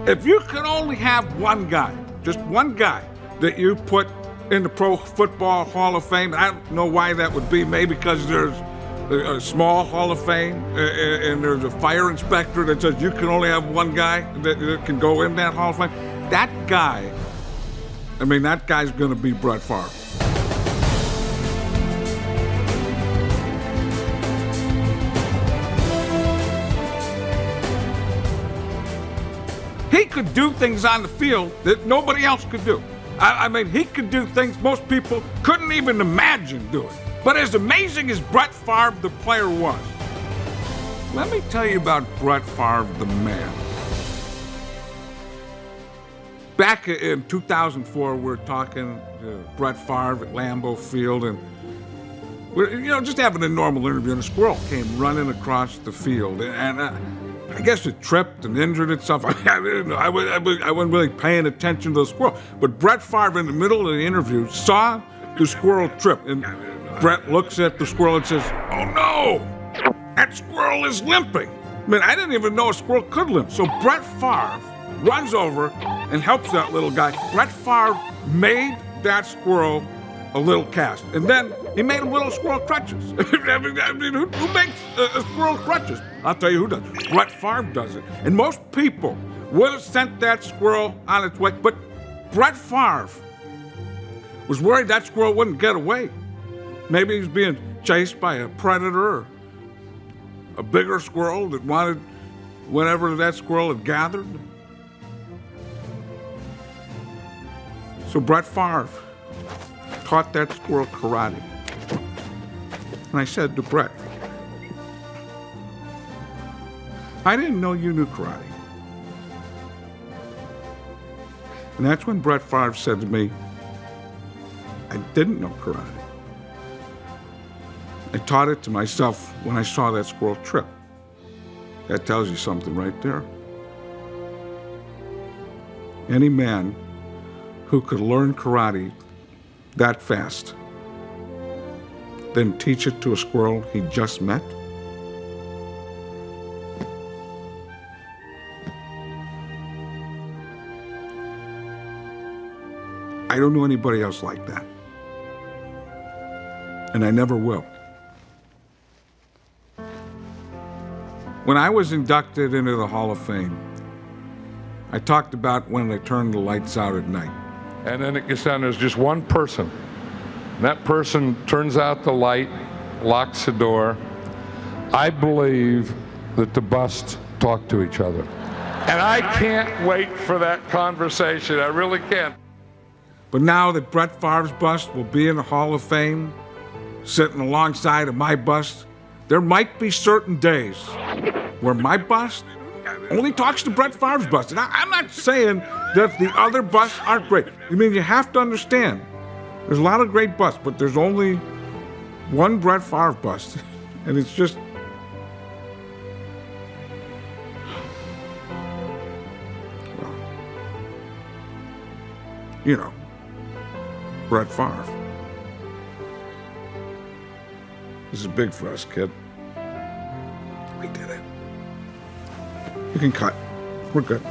If you could only have one guy, just one guy, that you put in the Pro Football Hall of Fame, I don't know why that would be. Maybe because there's a small Hall of Fame and there's a fire inspector that says you can only have one guy that can go in that Hall of Fame. That guy, I mean, that guy's going to be Brett Favre. He could do things on the field that nobody else could do. I mean, he could do things most people couldn't even imagine doing. But as amazing as Brett Favre, the player, was, let me tell you about Brett Favre, the man. Back in 2004, we were talking to Brett Favre at Lambeau Field, and we're just having a normal interview, and a squirrel came running across the field, and I guess it tripped and injured itself. I wasn't really paying attention to the squirrel. But Brett Favre, in the middle of the interview, saw the squirrel trip. And Brett looks at the squirrel and says, "Oh no, that squirrel is limping." I mean, I didn't even know a squirrel could limp. So Brett Favre runs over and helps that little guy. Brett Favre made that squirrel a little cast. And then he made him little squirrel crutches. I mean, who makes a squirrel crutches? I'll tell you who does. Brett Favre does it. And most people would have sent that squirrel on its way. But Brett Favre was worried that squirrel wouldn't get away. Maybe he was being chased by a predator or a bigger squirrel that wanted whatever that squirrel had gathered. So Brett Favre taught that squirrel karate. And I said to Brett, "I didn't know you knew karate." And that's when Brett Favre said to me, "I didn't know karate. I taught it to myself when I saw that squirrel trip." That tells you something right there. Any man who could learn karate that fast, then teach it to a squirrel he just met, I don't know anybody else like that. And I never will. When I was inducted into the Hall of Fame, I talked about when they turned the lights out at night. And then it gets down, there's just one person. And that person turns out the light, locks the door. I believe that the busts talk to each other. And I can't wait for that conversation. I really can't. But now that Brett Favre's bust will be in the Hall of Fame, sitting alongside of my bust, there might be certain days where my bust only talks to Brett Favre's bust. And I'm not saying that the other busts aren't great. I mean, you have to understand, there's a lot of great busts, but there's only one Brett Favre bust. And it's just, well, you know, Brett Favre. This is big for us, kid. We did it. You can cut. We're good.